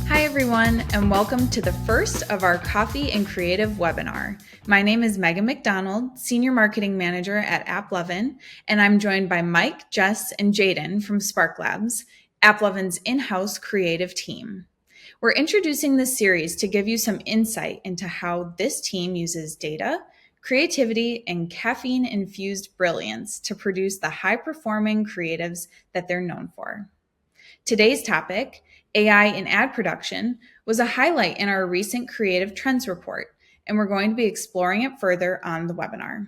Hi everyone, and welcome to the first of our Coffee and Creative webinar. My name is Megan McDonald, Senior Marketing Manager at AppLovin, and I'm joined by Mike, Jess, and Jaden from SparkLabs, AppLovin's in-house creative team. We're introducing this series to give you some insight into how this team uses data, creativity, and caffeine-infused brilliance to produce the high-performing creatives that they're known for. Today's topic, AI in ad production, was a highlight in our recent Creative Trends report, and we're going to be exploring it further on the webinar.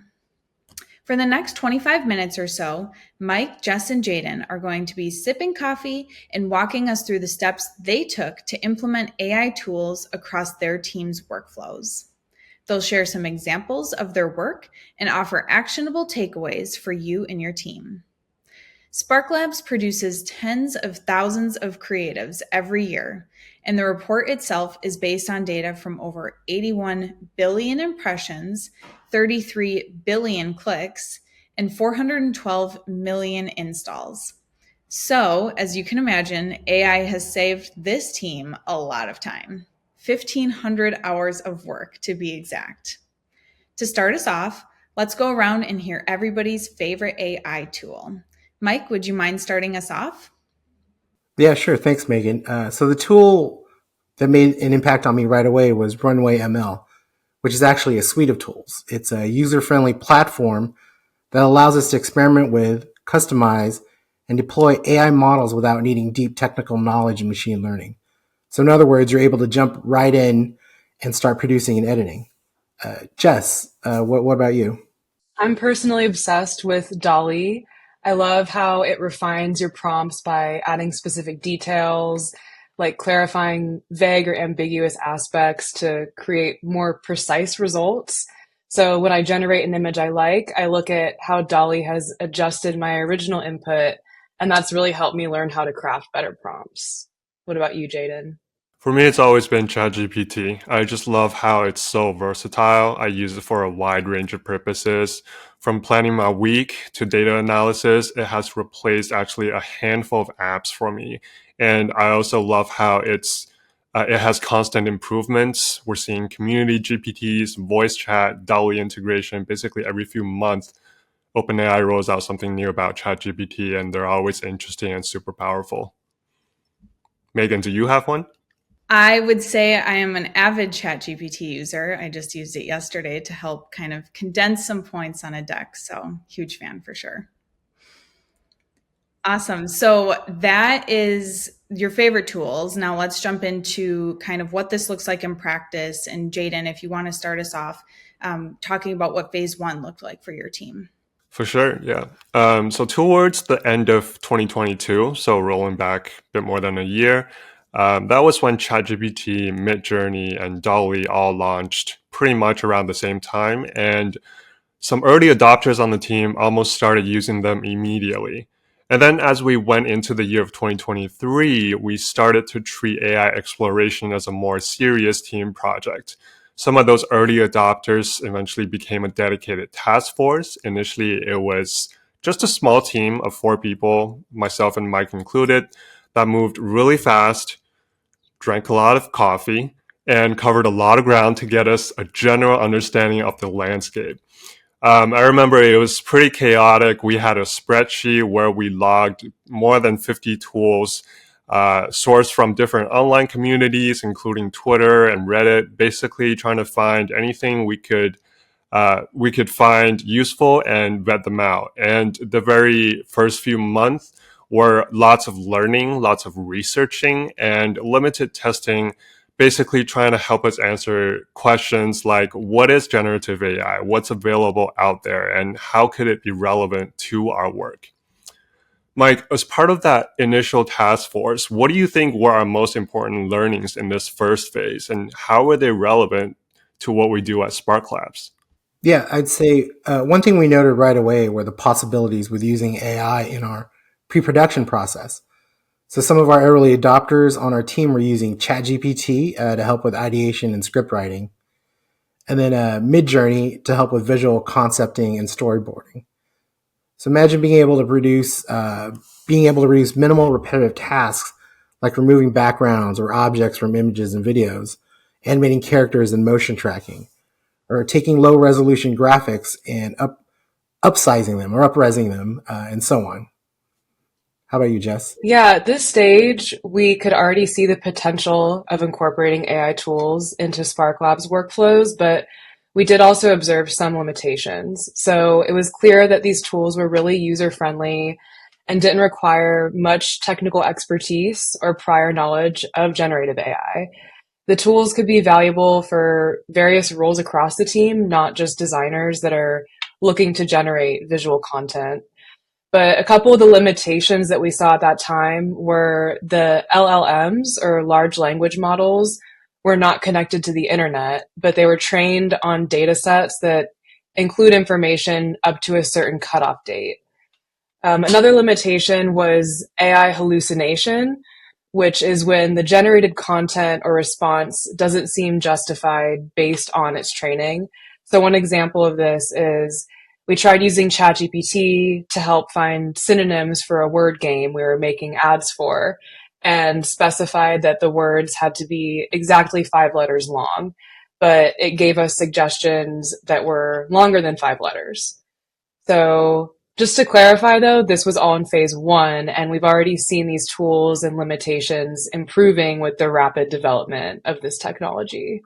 For the next 25 minutes or so, Mike, Jess, and Jaden are going to be sipping coffee and walking us through the steps they took to implement AI tools across their team's workflows. They'll share some examples of their work and offer actionable takeaways for you and your team. SparkLabs produces tens of thousands of creatives every year, and the report itself is based on data from over 81 billion impressions, 33 billion clicks, and 412 million installs. So, as you can imagine, AI has saved this team a lot of time, 1,500 hours of work to be exact. To start us off, let's go around and hear everybody's favorite AI tool. Mike, would you mind starting us off? Yeah, sure. Thanks, Megan. So the tool that made an impact on me right away was Runway ML, which is actually a suite of tools. It's a user-friendly platform that allows us to experiment with, customize, and deploy AI models without needing deep technical knowledge in machine learning. So in other words, you're able to jump right in and start producing and editing. Jess, what about you? I'm personally obsessed with Dolly. I love how it refines your prompts by adding specific details, like clarifying vague or ambiguous aspects to create more precise results. So when I generate an image I like, I look at how Dolly has adjusted my original input, and that's really helped me learn how to craft better prompts. What about you, Jaden? For me, it's always been ChatGPT. I just love how it's so versatile. I use it for a wide range of purposes. From planning my week to data analysis, it has replaced actually a handful of apps for me. And I also love how it has constant improvements. We're seeing community GPTs, voice chat, DALL-E integration. Basically, every few months, OpenAI rolls out something new about ChatGPT, and they're always interesting and super powerful. Megan, do you have one? I would say I am an avid ChatGPT user. I just used it yesterday to help kind of condense some points on a deck. So, huge fan for sure. Awesome. So, that is your favorite tools. Now, let's jump into kind of what this looks like in practice. And, Jaden, if you want to start us off talking about what phase one looked like for your team. For sure, yeah. So towards the end of 2022, so rolling back a bit more than a year, that was when ChatGPT, Midjourney, and DALL-E all launched pretty much around the same time. And some early adopters on the team almost started using them immediately. And then as we went into the year of 2023, we started to treat AI exploration as a more serious team project. Some of those early adopters eventually became a dedicated task force. Initially, it was just a small team of 4 people, myself and Mike included, that moved really fast, drank a lot of coffee, and covered a lot of ground to get us a general understanding of the landscape. I remember it was pretty chaotic. We had a spreadsheet where we logged more than 50 tools, sourced from different online communities, including Twitter and Reddit, basically trying to find anything we could find useful and vet them out. And the very first few months were lots of learning, lots of researching, and limited testing, basically trying to help us answer questions like, what is generative AI? What's available out there? And how could it be relevant to our work? Mike, as part of that initial task force, what do you think were our most important learnings in this first phase, and how were they relevant to what we do at SparkLabs? Yeah, I'd say one thing we noted right away were the possibilities with using AI in our pre-production process. So some of our early adopters on our team were using ChatGPT to help with ideation and script writing. and then Midjourney to help with visual concepting and storyboarding. So imagine being able to produce minimal repetitive tasks like removing backgrounds or objects from images and videos, animating characters and motion tracking, or taking low resolution graphics and upsizing them or up-resing them, and so on. How about you, Jess? Yeah, at this stage, we could already see the potential of incorporating AI tools into SparkLabs workflows, but we did also observe some limitations. So it was clear that these tools were really user-friendly and didn't require much technical expertise or prior knowledge of generative AI. The tools could be valuable for various roles across the team, not just designers that are looking to generate visual content. But a couple of the limitations that we saw at that time were the LLMs, or large language models, were not connected to the internet, but they were trained on data sets that include information up to a certain cutoff date. Another limitation was AI hallucination, which is when the generated content or response doesn't seem justified based on its training. So one example of this is we tried using ChatGPT to help find synonyms for a word game we were making ads for, and specified that the words had to be exactly 5 letters long, but it gave us suggestions that were longer than 5 letters. So just to clarify though, this was all in phase 1, and we've already seen these tools and limitations improving with the rapid development of this technology.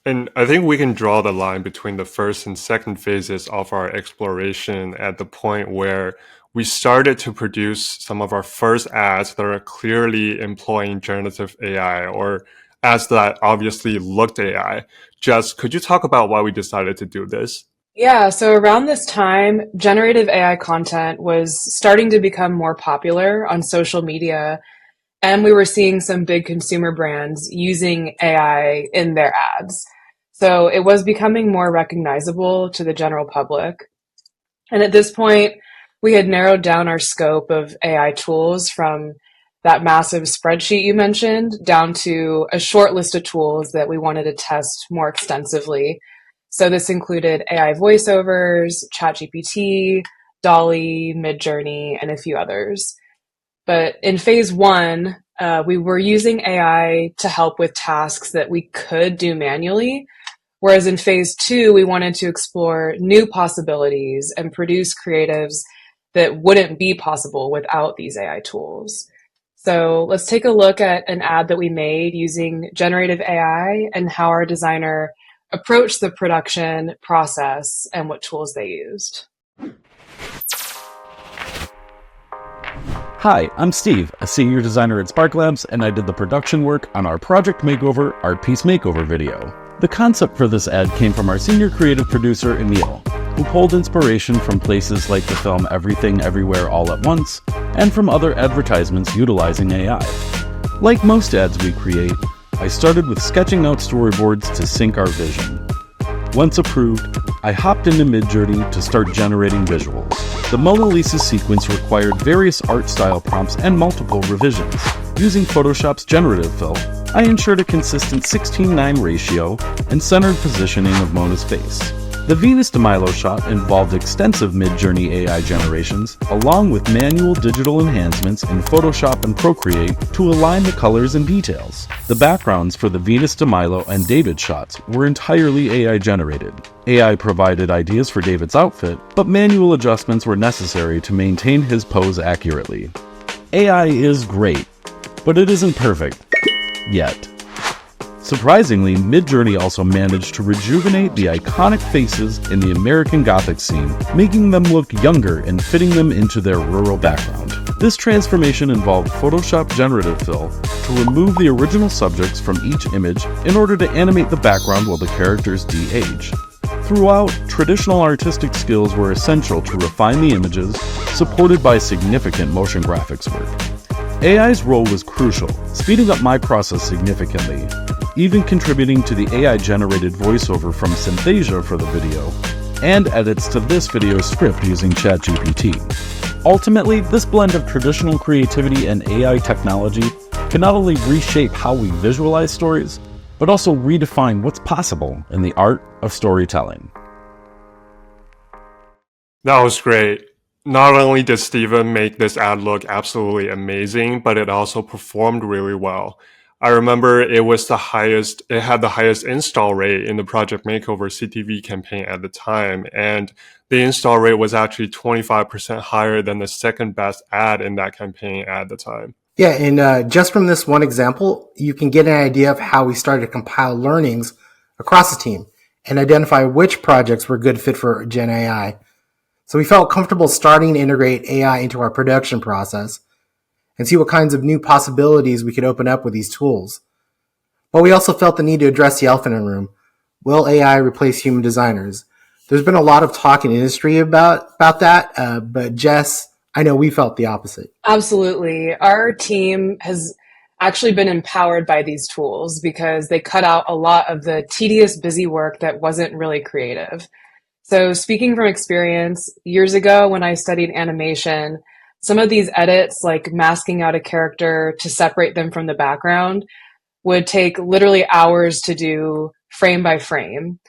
And I think we can draw the line between the first and second phases of our exploration at the point where we started to produce some of our first ads that are clearly employing generative AI, or ads that obviously looked AI. Jess, could you talk about why we decided to do this? Yeah, so around this time, generative AI content was starting to become more popular on social media, and we were seeing some big consumer brands using AI in their ads. So it was becoming more recognizable to the general public. And at this point, we had narrowed down our scope of AI tools from that massive spreadsheet you mentioned down to a short list of tools that we wanted to test more extensively. So this included AI voiceovers, ChatGPT, DALL-E, Midjourney, and a few others. But in phase 1, we were using AI to help with tasks that we could do manually, whereas in phase 2, we wanted to explore new possibilities and produce creatives that wouldn't be possible without these AI tools. So let's take a look at an ad that we made using generative AI and how our designer approached the production process and what tools they used. Hi, I'm Steve, a senior designer at SparkLabs, and I did the production work on our Project Makeover Art Piece Makeover video. The concept for this ad came from our senior creative producer, Emil, who pulled inspiration from places like the film Everything Everywhere All at Once, and from other advertisements utilizing AI. Like most ads we create, I started with sketching out storyboards to sync our vision. Once approved, I hopped into Midjourney to start generating visuals. The Mona Lisa sequence required various art style prompts and multiple revisions. Using Photoshop's generative fill, I ensured a consistent 16:9 ratio and centered positioning of Mona's face. The Venus de Milo shot involved extensive Midjourney AI generations, along with manual digital enhancements in Photoshop and Procreate to align the colors and details. The backgrounds for the Venus de Milo and David shots were entirely AI generated. AI provided ideas for David's outfit, but manual adjustments were necessary to maintain his pose accurately. AI is great, but it isn't perfect. Yet. Surprisingly, Midjourney also managed to rejuvenate the iconic faces in the American Gothic scene, making them look younger and fitting them into their rural background. This transformation involved Photoshop generative fill to remove the original subjects from each image in order to animate the background while the characters de-age. Throughout, traditional artistic skills were essential to refine the images, supported by significant motion graphics work. AI's role was crucial, speeding up my process significantly, even contributing to the AI-generated voiceover from Synthesia for the video, and edits to this video's script using ChatGPT. Ultimately, this blend of traditional creativity and AI technology can not only reshape how we visualize stories, but also redefine what's possible in the art of storytelling. That was great. Not only did Steven make this ad look absolutely amazing, but it also performed really well. I remember it had the highest install rate in the Project Makeover CTV campaign at the time, and the install rate was actually 25% higher than the second best ad in that campaign at the time. Yeah, and just from this one example, you can get an idea of how we started to compile learnings across the team and identify which projects were a good fit for Gen AI. So we felt comfortable starting to integrate AI into our production process and see what kinds of new possibilities we could open up with these tools. But we also felt the need to address the elephant in the room. Will AI replace human designers? There's been a lot of talk in industry about that, but Jess, I know we felt the opposite. Absolutely. Our team has actually been empowered by these tools because they cut out a lot of the tedious, busy work that wasn't really creative. So speaking from experience, years ago when I studied animation, some of these edits, like masking out a character to separate them from the background, would take literally hours to do frame by frame.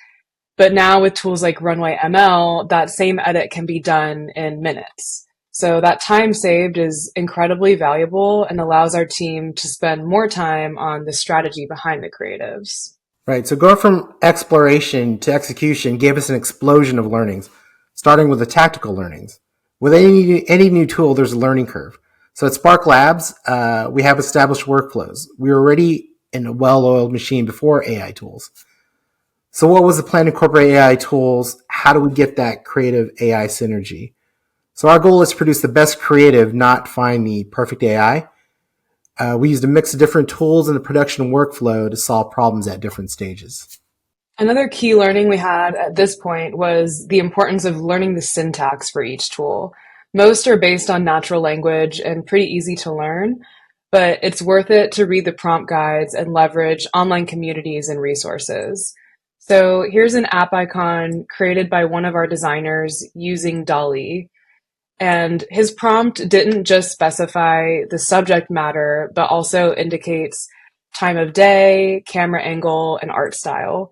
But now with tools like Runway ML, that same edit can be done in minutes. So that time saved is incredibly valuable and allows our team to spend more time on the strategy behind the creatives. Right, so going from exploration to execution gave us an explosion of learnings, starting with the tactical learnings. With any new tool, there's a learning curve. So at SparkLabs, we have established workflows. We were already in a well-oiled machine before AI tools. So what was the plan to incorporate AI tools? How do we get that creative AI synergy? So our goal is to produce the best creative, not find the perfect AI. We used a mix of different tools in the production workflow to solve problems at different stages. Another key learning we had at this point was the importance of learning the syntax for each tool. Most are based on natural language and pretty easy to learn, but it's worth it to read the prompt guides and leverage online communities and resources. So here's an app icon created by one of our designers using DALL-E. And his prompt didn't just specify the subject matter, but also indicates time of day, camera angle, and art style.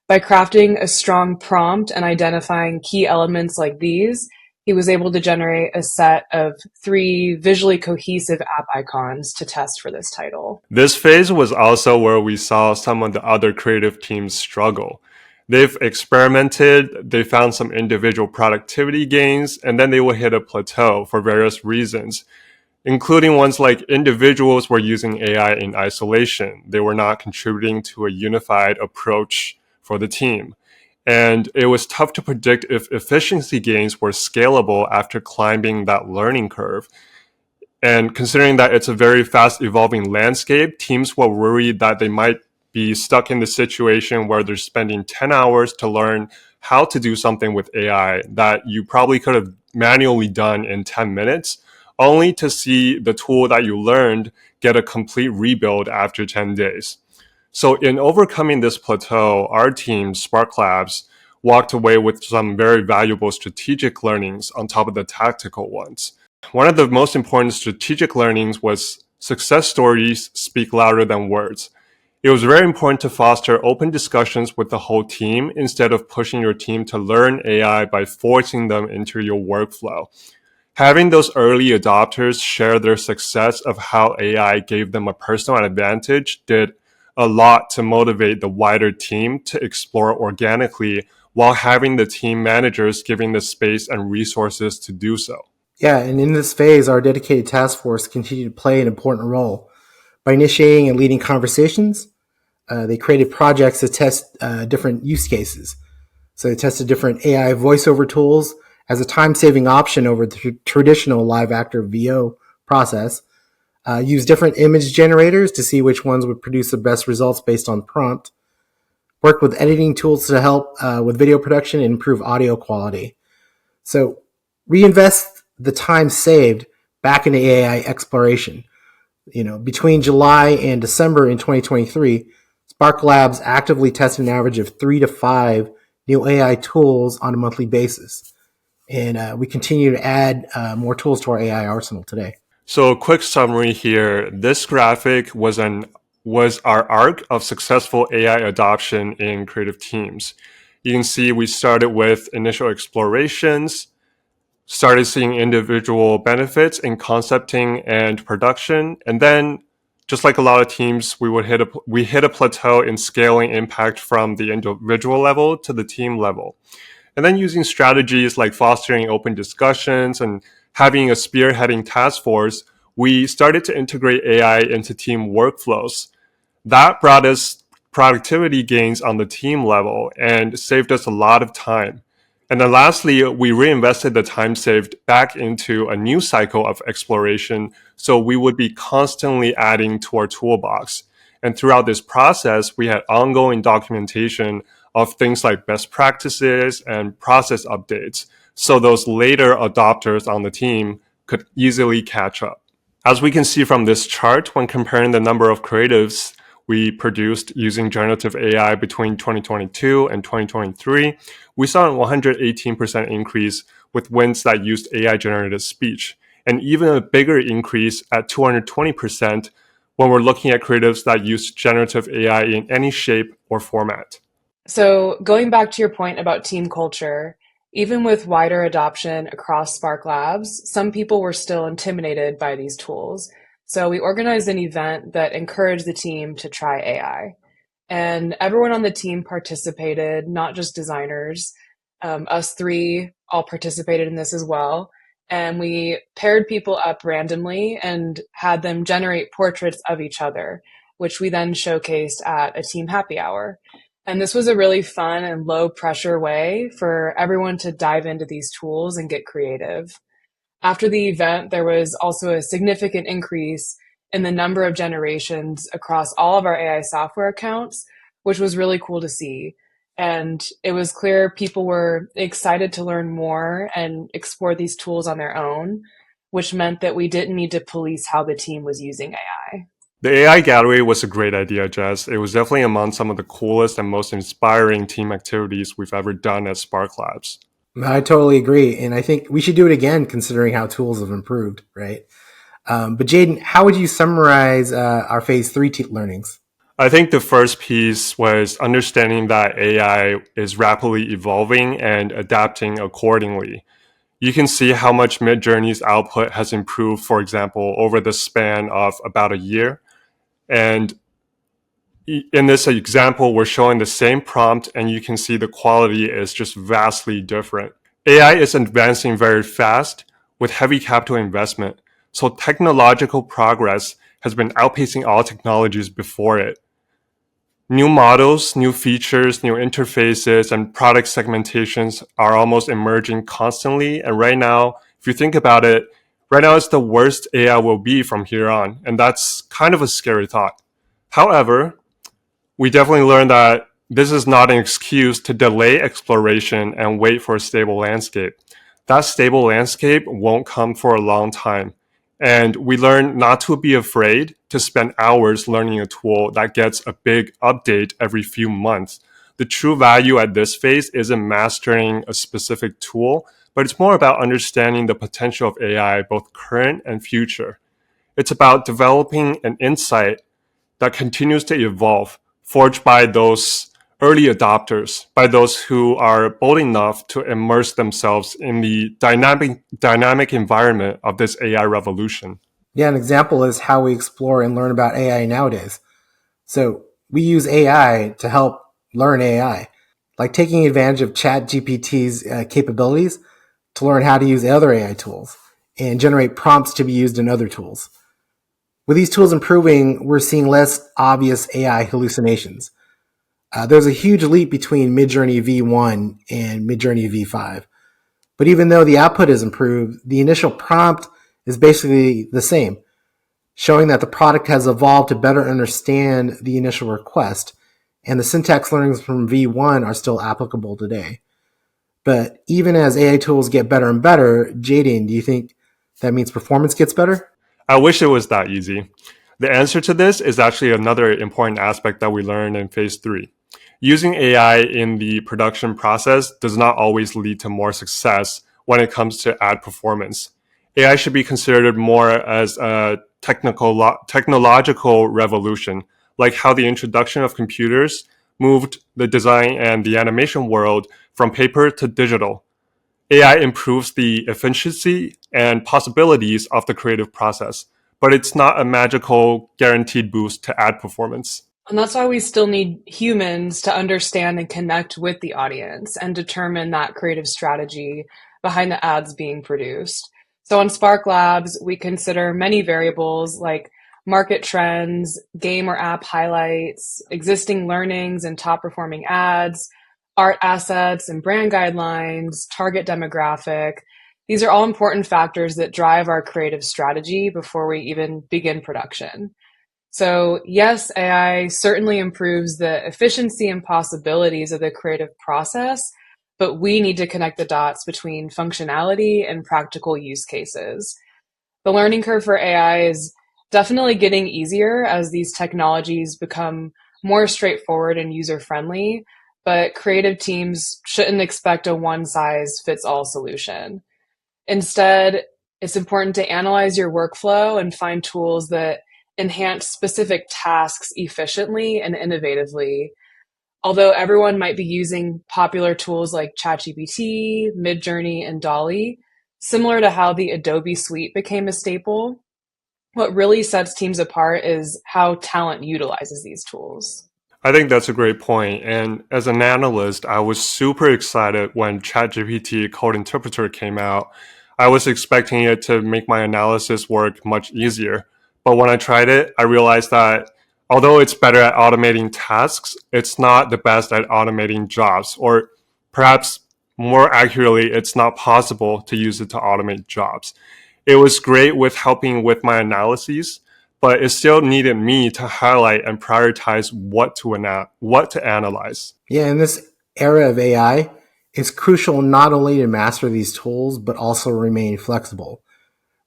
By crafting a strong prompt and identifying key elements like these, he was able to generate a set of 3 visually cohesive app icons to test for this title. This phase was also where we saw some of the other creative teams struggle. They've experimented, they found some individual productivity gains, and then they will hit a plateau for various reasons, including ones like individuals were using AI in isolation. They were not contributing to a unified approach for the team. And it was tough to predict if efficiency gains were scalable after climbing that learning curve. And considering that it's a very fast evolving landscape, teams were worried that they might be stuck in the situation where they're spending 10 hours to learn how to do something with AI that you probably could have manually done in 10 minutes, only to see the tool that you learned get a complete rebuild after 10 days. So in overcoming this plateau, our team, SparkLabs, walked away with some very valuable strategic learnings on top of the tactical ones. One of the most important strategic learnings was success stories speak louder than words. It was very important to foster open discussions with the whole team instead of pushing your team to learn AI by forcing them into your workflow. Having those early adopters share their success of how AI gave them a personal advantage did a lot to motivate the wider team to explore organically while having the team managers giving the space and resources to do so. Yeah, and in this phase, our dedicated task force continued to play an important role. By initiating and leading conversations, they created projects to test different use cases. So they tested different AI voiceover tools as a time-saving option over the traditional live actor VO process, used different image generators to see which ones would produce the best results based on prompt, worked with editing tools to help with video production and improve audio quality. So reinvest the time saved back into AI exploration. Between July and December in 2023, SparkLabs actively tested an average of 3 to 5 new AI tools on a monthly basis. And we continue to add more tools to our AI arsenal today. So a quick summary here. This graphic was an was our arc of successful AI adoption in creative teams. You can see we started with initial explorations, started seeing individual benefits in concepting and production, and then just like a lot of teams, we hit a plateau in scaling impact from the individual level to the team level. And then using strategies like fostering open discussions and having a spearheading task force, we started to integrate AI into team workflows. That brought us productivity gains on the team level and saved us a lot of time. And then lastly, we reinvested the time saved back into a new cycle of exploration. So we would be constantly adding to our toolbox. And throughout this process, we had ongoing documentation of things like best practices and process updates. So those later adopters on the team could easily catch up. As we can see from this chart, when comparing the number of creatives we produced using generative AI between 2022 and 2023, we saw a 118% increase with wins that used AI generated speech, and even a bigger increase at 220% when we're looking at creatives that use generative AI in any shape or format. So, going back to your point about team culture, even with wider adoption across SparkLabs, some people were still intimidated by these tools. So, we organized an event that encouraged the team to try AI. And everyone on the team participated, not just designers. Us three all participated in this as well. And we paired people up randomly and had them generate portraits of each other, which we then showcased at a team happy hour. And this was a really fun and low pressure way for everyone to dive into these tools and get creative. After the event, there was also a significant increase in the number of generations across all of our AI software accounts, which was really cool to see. And it was clear people were excited to learn more and explore these tools on their own, which meant that we didn't need to police how the team was using AI. The AI gallery was a great idea, Jess. It was definitely among some of the coolest and most inspiring team activities we've ever done at SparkLabs. I totally agree. And I think we should do it again considering how tools have improved, right? But Jaden, how would you summarize our phase 3 learnings? I think the first piece was understanding that AI is rapidly evolving and adapting accordingly. You can see how much Midjourney's output has improved, for example, over the span of about a year. And in this example, we're showing the same prompt and you can see the quality is just vastly different. AI is advancing very fast with heavy capital investment. So technological progress has been outpacing all technologies before it. New models, new features, new interfaces, and product segmentations are almost emerging constantly. And right now, if you think about it, right now it's the worst AI will be from here on. And that's kind of a scary thought. However, we definitely learned that this is not an excuse to delay exploration and wait for a stable landscape. That stable landscape won't come for a long time. And we learned not to be afraid to spend hours learning a tool that gets a big update every few months. The true value at this phase isn't mastering a specific tool, but it's more about understanding the potential of AI, both current and future. It's about developing an insight that continues to evolve, forged by those early adopters, by those who are bold enough to immerse themselves in the dynamic environment of this AI revolution. Yeah, an example is how we explore and learn about AI nowadays. So we use AI to help learn AI, like taking advantage of ChatGPT's capabilities to learn how to use other AI tools and generate prompts to be used in other tools. With these tools improving, we're seeing less obvious AI hallucinations. There's a huge leap between Midjourney V1 and Midjourney V5. But even though the output is improved, the initial prompt is basically the same, showing that the product has evolved to better understand the initial request, and the syntax learnings from V1 are still applicable today. But even as AI tools get better and better, Jaden, do you think that means performance gets better? I wish it was that easy. The answer to this is actually another important aspect that we learned in phase 3. Using AI in the production process does not always lead to more success when it comes to ad performance. AI should be considered more as a technological revolution, like how the introduction of computers moved the design and the animation world from paper to digital. AI improves the efficiency and possibilities of the creative process, but it's not a magical guaranteed boost to ad performance. And that's why we still need humans to understand and connect with the audience and determine that creative strategy behind the ads being produced. So on SparkLabs, we consider many variables like market trends, game or app highlights, existing learnings and top performing ads, art assets and brand guidelines, target demographic. These are all important factors that drive our creative strategy before we even begin production. So yes, AI certainly improves the efficiency and possibilities of the creative process, but we need to connect the dots between functionality and practical use cases. The learning curve for AI is definitely getting easier as these technologies become more straightforward and user-friendly, but creative teams shouldn't expect a one-size-fits-all solution. Instead, it's important to analyze your workflow and find tools that enhance specific tasks efficiently and innovatively. Although everyone might be using popular tools like ChatGPT, Midjourney, and Dolly, similar to how the Adobe Suite became a staple, what really sets teams apart is how talent utilizes these tools. I think that's a great point. And as an analyst, I was super excited when ChatGPT Code Interpreter came out. I was expecting it to make my analysis work much easier. But when I tried it, I realized that although it's better at automating tasks, it's not the best at automating jobs. Or perhaps more accurately, it's not possible to use it to automate jobs. It was great with helping with my analyses, but it still needed me to highlight and prioritize what to analyze. Yeah, in this era of AI, it's crucial not only to master these tools, but also remain flexible,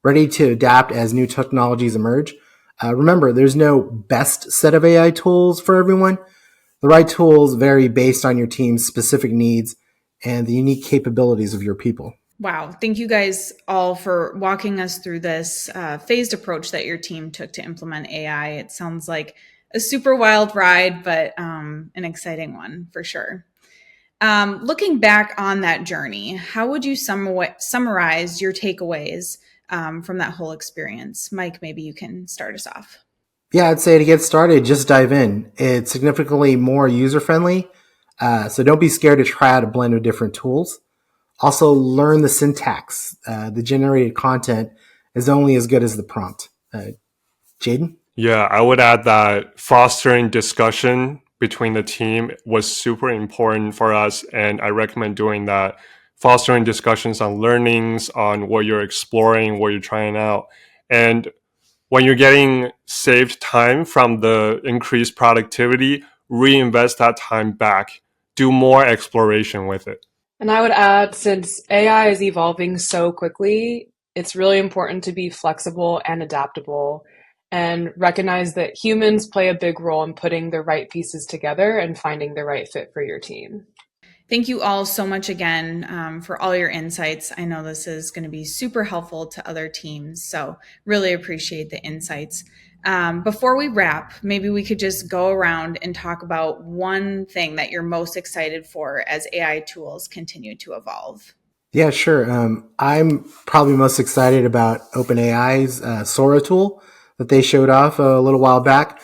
ready to adapt as new technologies emerge. Remember, there's no best set of AI tools for everyone. The right tools vary based on your team's specific needs and the unique capabilities of your people. Wow. Thank you guys all for walking us through this phased approach that your team took to implement AI. It sounds like a super wild ride, but an exciting one for sure. Looking back on that journey, how would you summarize your takeaways from that whole experience? Mike, maybe you can start us off. Yeah, I'd say to get started, just dive in. It's significantly more user-friendly, so don't be scared to try out a blend of different tools. Also, learn the syntax. The generated content is only as good as the prompt. Jaden? Yeah, I would add that fostering discussion between the team was super important for us, and I recommend doing that. Fostering discussions on learnings, on what you're exploring, what you're trying out. And when you're getting saved time from the increased productivity, reinvest that time back. Do more exploration with it. And I would add, since AI is evolving so quickly, it's really important to be flexible and adaptable and recognize that humans play a big role in putting the right pieces together and finding the right fit for your team. Thank you all so much again for all your insights. I know this is going to be super helpful to other teams, so really appreciate the insights. Before we wrap, maybe we could just go around and talk about one thing that you're most excited for as AI tools continue to evolve. Yeah, sure. I'm probably most excited about OpenAI's Sora tool that they showed off a little while back.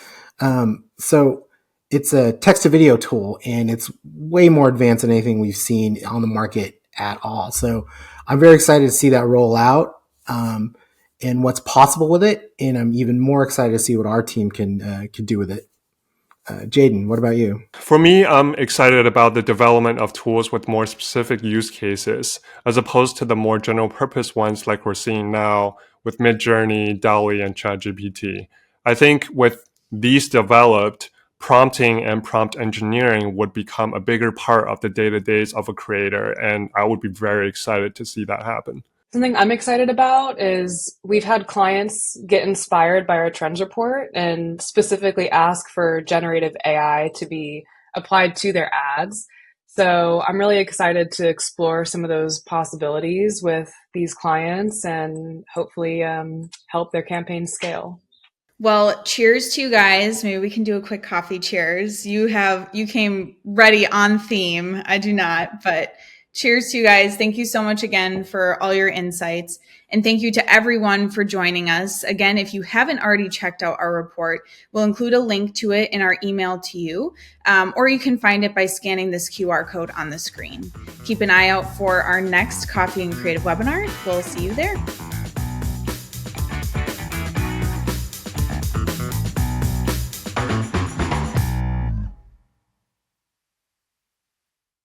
So it's a text to video tool, and it's way more advanced than anything we've seen on the market at all. So I'm very excited to see that roll out and what's possible with it. And I'm even more excited to see what our team can do with it. Jaden, what about you? For me, I'm excited about the development of tools with more specific use cases, as opposed to the more general purpose ones like we're seeing now with Midjourney, DALL-E, and ChatGPT. I think with these developed, prompting and prompt engineering would become a bigger part of the day-to-days of a creator, and I would be very excited to see that happen. Something I'm excited about is we've had clients get inspired by our trends report and specifically ask for generative AI to be applied to their ads. So I'm really excited to explore some of those possibilities with these clients and hopefully help their campaigns scale. Well, cheers to you guys. Maybe we can do a quick coffee cheers. You came ready on theme. I do not, but cheers to you guys. Thank you so much again for all your insights. And thank you to everyone for joining us. Again, if you haven't already checked out our report, we'll include a link to it in our email to you, or you can find it by scanning this QR code on the screen. Keep an eye out for our next Coffee and Creative webinar. We'll see you there.